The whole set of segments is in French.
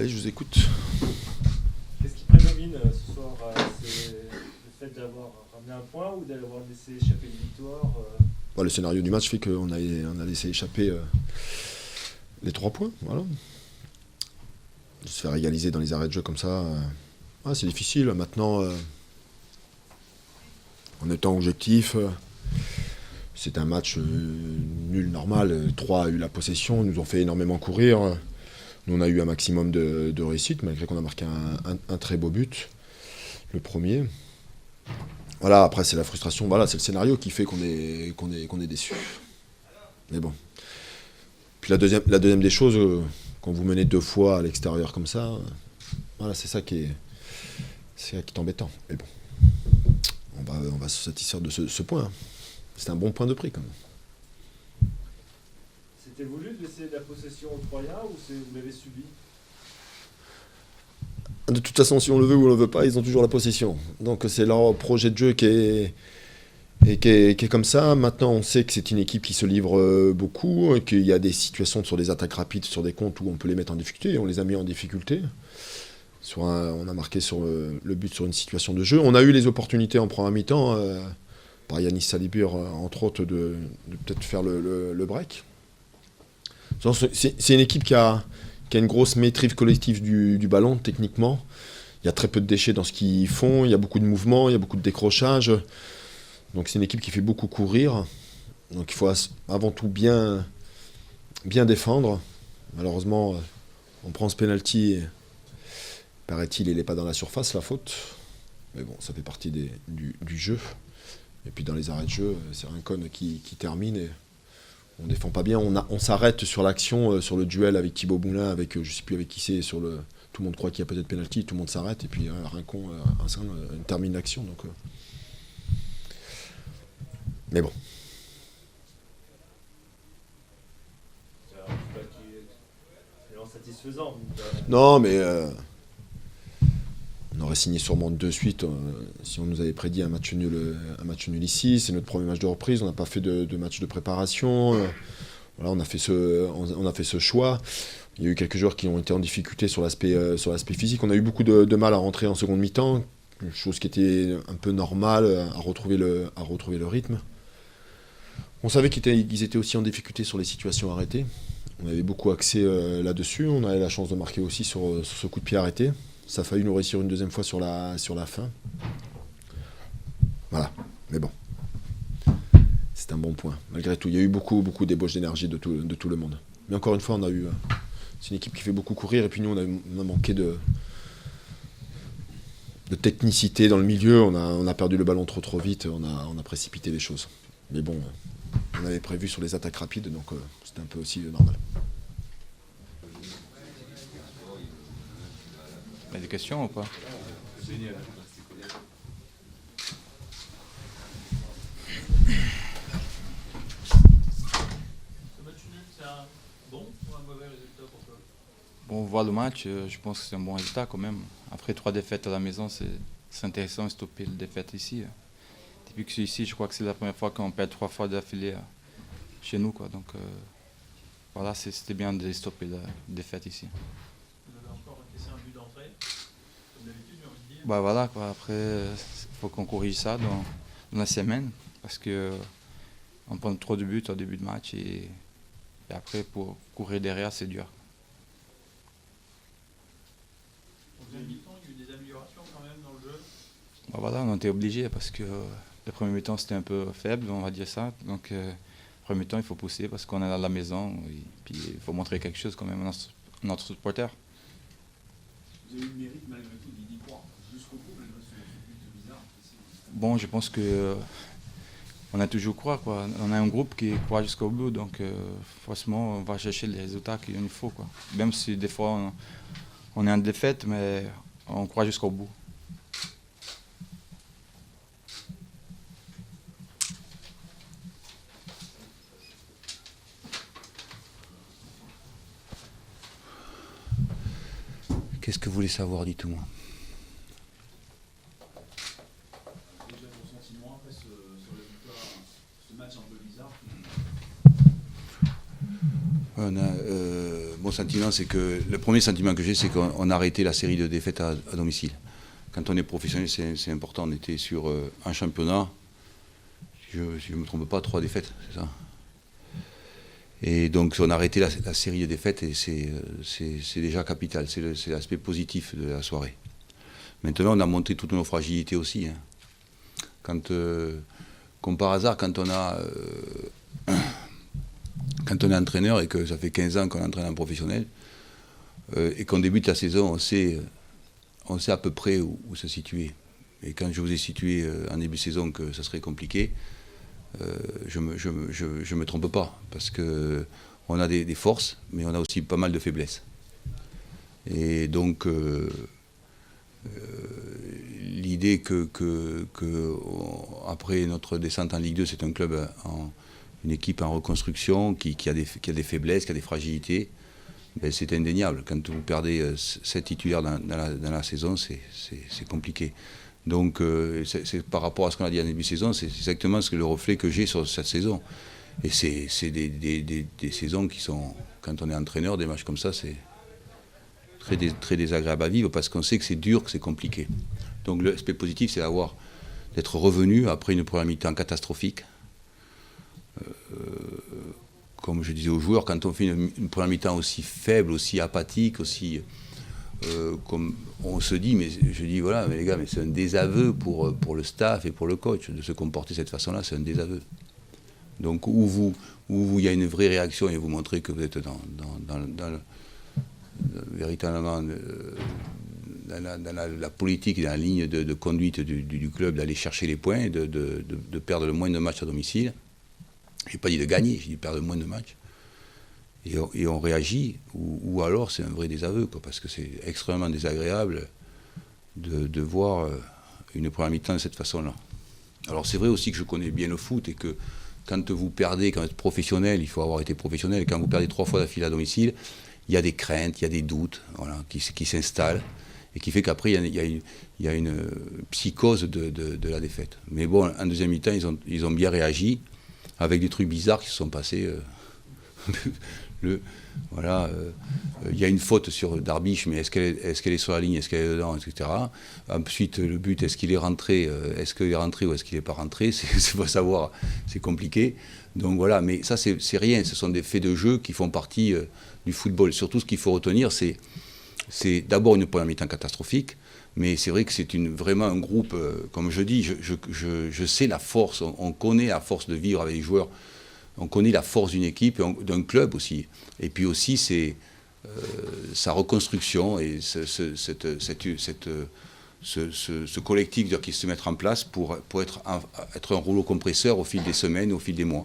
Allez, je vous écoute. Qu'est-ce qui prédomine ce soir? C'est le fait d'avoir ramené un point ou d'avoir laissé échapper une victoire? Le scénario du match fait qu'on a laissé échapper les 3 points. Voilà. De se faire égaliser dans les arrêts de jeu comme ça, c'est difficile. Maintenant, en étant objectif, c'est un match nul normal. 3 a eu la possession, nous ont fait énormément courir. Nous, on a eu un maximum de réussite, malgré qu'on a marqué un très beau but, le premier. Voilà, après c'est la frustration, voilà, c'est le scénario qui fait qu'on est déçu. Mais bon. Puis la deuxième des choses, quand vous menez 2 fois à l'extérieur comme ça, voilà, c'est ça qui est embêtant. Mais bon, on va se satisfaire de ce point. C'est un bon point de prix quand même. C'était voulu de laisser la possession aux Troyens ou vous l'avez subi? De toute façon, si on le veut ou on ne le veut pas, ils ont toujours la possession. Donc c'est leur projet de jeu qui est comme ça. Maintenant, on sait que c'est une équipe qui se livre beaucoup, qu'il y a des situations sur des attaques rapides, sur des comptes où on peut les mettre en difficulté, et on les a mis en difficulté. On a marqué sur le but sur une situation de jeu. On a eu les opportunités en première mi-temps, par Yanis Salibur, entre autres, de peut-être faire le break. C'est une équipe qui a une grosse maîtrise collective du ballon, techniquement. Il y a très peu de déchets dans ce qu'ils font, il y a beaucoup de mouvements, il y a beaucoup de décrochages. Donc c'est une équipe qui fait beaucoup courir. Donc il faut avant tout bien défendre. Malheureusement, on prend ce penalty, paraît-il, il n'est pas dans la surface, la faute. Mais bon, ça fait partie du jeu. Et puis dans les arrêts de jeu, c'est Rincon qui termine et on défend pas bien. On s'arrête sur l'action, sur le duel avec Thibaut Moulin, avec je sais plus avec qui c'est, tout le monde croit qu'il y a peut-être penalty, tout le monde s'arrête et puis Rincon termine l'action. Donc, mais bon. C'est un résultat qui est satisfaisant. Non, mais on aurait signé sûrement de suite si on nous avait prédit un match nul ici. C'est notre premier match de reprise. On n'a pas fait de match de préparation. Voilà, on a fait ce choix. Il y a eu quelques joueurs qui ont été en difficulté sur l'aspect physique. On a eu beaucoup de mal à rentrer en seconde mi-temps, chose qui était un peu normale, à retrouver le rythme. On savait qu'ils étaient aussi en difficulté sur les situations arrêtées. On avait beaucoup axé là-dessus. On avait la chance de marquer aussi sur ce coup de pied arrêté. Ça a failli nous réussir une deuxième fois sur la fin. Voilà, mais bon. C'est un bon point, malgré tout. Il y a eu beaucoup d'ébauches d'énergie de tout le monde. Mais encore une fois, c'est une équipe qui fait beaucoup courir. Et puis nous, on a manqué de technicité dans le milieu. On a perdu le ballon trop vite. On a précipité les choses. Mais bon, on avait prévu sur les attaques rapides, donc c'était un peu aussi normal. Il y a des questions ou pas? Ce match nul, c'est un bon ou un mauvais résultat pour toi? Bon, voir le match, je pense que c'est un bon résultat quand même. Après 3 défaites à la maison, c'est intéressant de stopper les défaites ici. Depuis que je suis ici, je crois que c'est la première fois qu'on perd 3 fois d'affilée chez nous, quoi. Donc voilà, c'était bien de stopper la défaite ici. Vous avez encore encaissé un but d'entrée, comme d'habitude, j'ai envie de dire. Bah voilà, quoi. Après, il faut qu'on corrige ça dans la semaine, parce que on prend trop de buts au début de match et après pour courir derrière, c'est dur. En deuxième mi-temps, il y a eu des améliorations quand même dans le jeu. Bah voilà, on était obligé parce que le premier mi-temps c'était un peu faible, on va dire ça. Donc le premier mi-temps il faut pousser parce qu'on est à la maison et puis il faut montrer quelque chose quand même à notre supporter. Vous avez eu le mérite malgré tout d'y croire jusqu'au bout, malgré ce but bizarre. Bon, je pense que on a toujours croire, quoi. On a un groupe qui croit jusqu'au bout, donc forcément on va chercher les résultats qu'il nous faut, quoi. Même si des fois on est en défaite, mais on croit jusqu'au bout. Qu'est-ce que vous voulez savoir, dites-moi? Déjà vos sentiments après sur la victoire, ce match un peu bizarre. Mon sentiment, c'est que le premier sentiment que j'ai, c'est qu'on a arrêté la série de défaites à domicile. Quand on est professionnel, c'est important. On était sur un championnat, si je ne me trompe pas, 3 défaites, c'est ça. Et donc on a arrêté la série de défaites et c'est déjà capital. C'est l'aspect positif de la soirée. Maintenant, on a montré toutes nos fragilités aussi. Hein. Comme par hasard, quand on est entraîneur et que ça fait 15 ans qu'on entraîne en professionnel et qu'on débute la saison, on sait à peu près où se situer. Et quand je vous ai situé en début de saison que ça serait compliqué, je me trompe pas, parce qu'on a des forces, mais on a aussi pas mal de faiblesses. Et donc, l'idée que après notre descente en Ligue 2, c'est un club, une équipe en reconstruction qui a des faiblesses, qui a des fragilités, ben c'est indéniable. Quand vous perdez 7 titulaires dans la saison, c'est compliqué. Donc, c'est par rapport à ce qu'on a dit en début de saison, c'est exactement le reflet que j'ai sur cette saison. Et c'est des saisons qui sont, quand on est entraîneur, des matchs comme ça, c'est très désagréable à vivre parce qu'on sait que c'est dur, que c'est compliqué. Donc, l'aspect positif, c'est d'être revenu après une première mi-temps catastrophique. Comme je disais aux joueurs, quand on fait une première mi-temps aussi faible, aussi apathique, aussi... comme on se dit, mais je dis voilà, mais les gars, mais c'est un désaveu pour le staff et pour le coach de se comporter de cette façon-là, c'est un désaveu. Donc où il y a une vraie réaction et vous montrez que vous êtes véritablement dans la politique et dans la ligne de conduite du club, d'aller chercher les points, de perdre le moins de matchs à domicile. Je n'ai pas dit de gagner, j'ai dit de perdre le moins de matchs. Et on réagit, ou alors c'est un vrai désaveu, quoi, parce que c'est extrêmement désagréable de voir une première mi-temps de cette façon-là. Alors c'est vrai aussi que je connais bien le foot et que quand vous perdez, quand vous êtes professionnel, il faut avoir été professionnel, quand vous perdez 3 fois d'affilée à domicile, il y a des craintes, il y a des doutes, voilà, qui s'installent et qui fait qu'après il y a une psychose de la défaite. Mais bon, en deuxième mi-temps, ils ont bien réagi avec des trucs bizarres qui se sont passés. Il y a une faute sur Darbiche, mais est-ce qu'elle est sur la ligne, est-ce qu'elle est dedans, etc. Ensuite, le but, est-ce qu'il est rentré ou est-ce qu'il n'est pas rentré, c'est pas savoir, c'est compliqué. Donc voilà, mais ça, c'est rien, ce sont des faits de jeu qui font partie du football. Surtout, ce qu'il faut retenir, c'est d'abord une première mi-temps catastrophique, mais c'est vrai que c'est vraiment un groupe, comme je dis, je sais la force, on connaît la force de vivre avec les joueurs. On connaît la force d'une équipe, d'un club aussi. Et puis aussi, c'est sa reconstruction et ce collectif qui se met en place pour être un rouleau compresseur au fil des semaines, au fil des mois.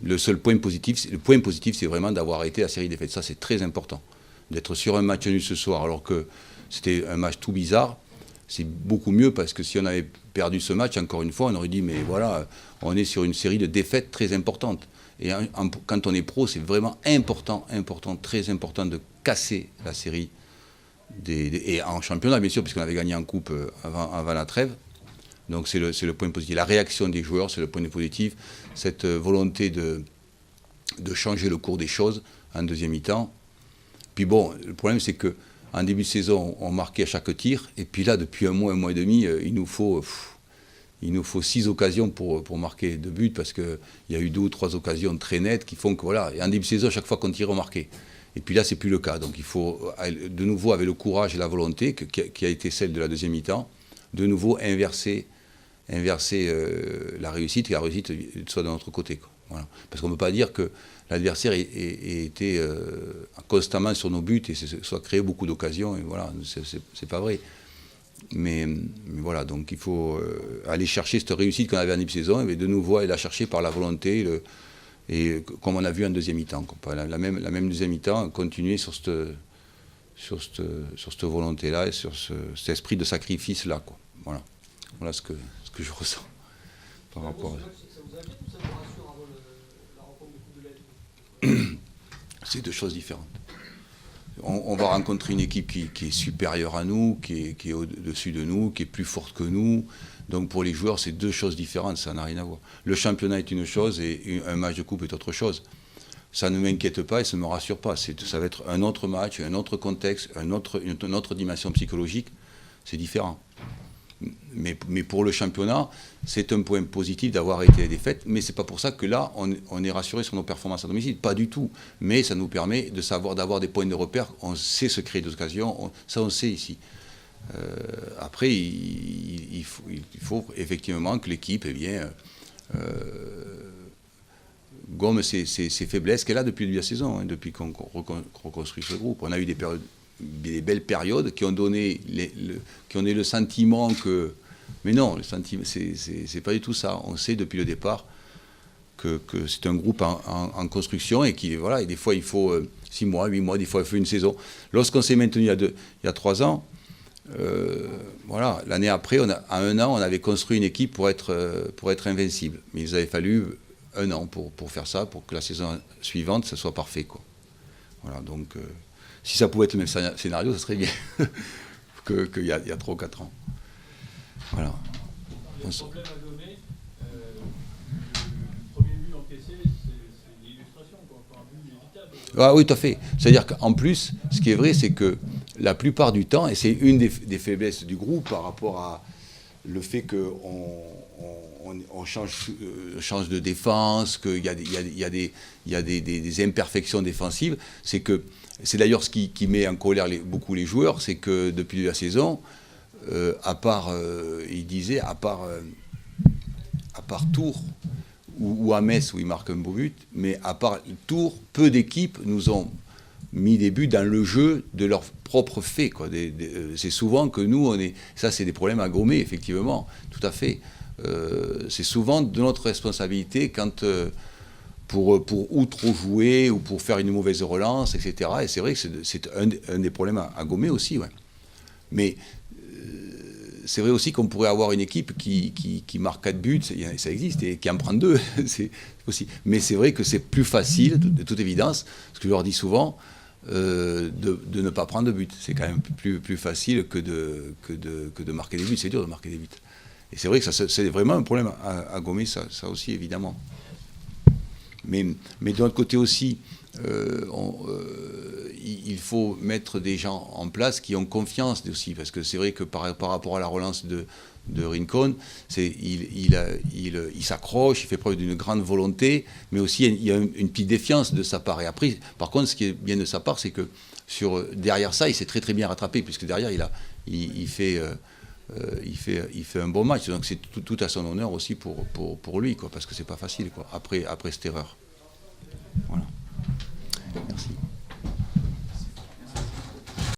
Le point positif, c'est vraiment d'avoir arrêté la série de défaites. Ça, c'est très important. D'être sur un match nul ce soir, alors que c'était un match tout bizarre, c'est beaucoup mieux parce que si on avait perdu ce match, encore une fois, on aurait dit, mais voilà, on est sur une série de défaites très importantes. Et quand on est pro, c'est vraiment important, très important de casser la série. Et en championnat, bien sûr, puisqu'on avait gagné en coupe avant la trêve. Donc c'est le point positif. La réaction des joueurs, c'est le point positif. Cette volonté de changer le cours des choses en deuxième mi-temps. Puis bon, le problème, c'est que en début de saison, on marquait à chaque tir, et puis là, depuis un mois et demi, il nous faut 6 occasions pour marquer 2 buts, parce qu'il y a eu 2 ou 3 occasions très nettes qui font que, voilà, et en début de saison, à chaque fois qu'on tire, on marquait. Et puis là, c'est plus le cas. Donc il faut, de nouveau, avec le courage et la volonté, qui a été celle de la deuxième mi-temps, de nouveau inverser la réussite, et la réussite soit de notre côté, quoi. Voilà. Parce qu'on ne peut pas dire que l'adversaire était constamment sur nos buts et soit créé beaucoup d'occasions. Et voilà, c'est pas vrai. Mais voilà, donc il faut aller chercher cette réussite qu'on avait en début de saison et de nouveau aller la chercher par la volonté et comme on a vu en deuxième mi-temps. La même deuxième mi-temps, continuer sur cette volonté-là et sur cet esprit de sacrifice-là, quoi. Voilà ce que je ressens par rapport à ça. C'est 2 choses différentes. On va rencontrer une équipe qui est supérieure à nous, qui est au-dessus de nous, qui est plus forte que nous. Donc pour les joueurs, c'est 2 choses différentes, ça n'a rien à voir. Le championnat est une chose et un match de coupe est autre chose. ça ne m'inquiète pas et ça ne me rassure pas. Ça va être un autre match, un autre contexte, une autre dimension psychologique. C'est différent. Mais pour le championnat, c'est un point positif d'avoir été les défaites. Mais ce n'est pas pour ça que là, on est rassuré sur nos performances à domicile. Pas du tout. Mais ça nous permet d'avoir des points de repère. On sait se créer des occasions. Ça, on sait ici. Après, il faut effectivement que l'équipe gomme ses faiblesses qu'elle a depuis le début de la saison, hein, depuis qu'on reconstruit ce groupe. On a eu des belles périodes qui ont donné le sentiment que... Mais non, le sentiment, c'est pas du tout ça. On sait depuis le départ que c'est un groupe en construction et et des fois il faut 6 mois, 8 mois, des fois il faut une saison. Lorsqu'on s'est maintenu il y a 3 ans, l'année après, à 1 an, on avait construit une équipe pour être invincible. Mais il avait fallu 1 an pour faire ça, pour que la saison suivante, ça soit parfait, quoi. Voilà, donc si ça pouvait être le même scénario, ça serait bien qu'il y a 3 ou 4 ans. Voilà. Il y a un problème à nommer. Le premier but encaissé, c'est l'illustration, quoi. Un but évitable. Ah oui, tout à fait. C'est-à-dire qu'en plus, ce qui est vrai, c'est que la plupart du temps, et c'est une des faiblesses du groupe par rapport à le fait qu'on change de défense, qu'il y a des imperfections défensives, c'est que c'est d'ailleurs ce qui met en colère beaucoup les joueurs, c'est que depuis la saison, à part Tours ou à Metz où ils marquent un beau but, mais à part Tours, peu d'équipes nous ont mis des buts dans le jeu de leur propre fait, quoi. C'est souvent que nous, ça c'est des problèmes à gommer, effectivement, tout à fait. C'est souvent de notre responsabilité quand, pour ou trop jouer ou pour faire une mauvaise relance, etc. Et c'est vrai que c'est un des problèmes à gommer aussi, ouais. Mais c'est vrai aussi qu'on pourrait avoir une équipe qui marque 4 buts, ça existe, et qui en prend 2, c'est aussi. Mais c'est vrai que c'est plus facile, de toute évidence, ce que je leur dis souvent, de ne pas prendre de but. C'est quand même plus facile que de marquer des buts. C'est dur de marquer des buts. Et c'est vrai que c'est vraiment un problème à gommer, ça aussi, évidemment. Mais de l'autre côté aussi, il faut mettre des gens en place qui ont confiance aussi, parce que c'est vrai que par rapport à la relance de Rincon, il s'accroche, il fait preuve d'une grande volonté, mais aussi il y a une petite défiance de sa part. Et après, par contre, ce qui est bien de sa part, c'est que derrière ça, il s'est très très bien rattrapé, puisque derrière, il fait un bon match. Donc c'est tout à son honneur aussi pour lui, quoi, parce que c'est pas facile, quoi, après cette erreur.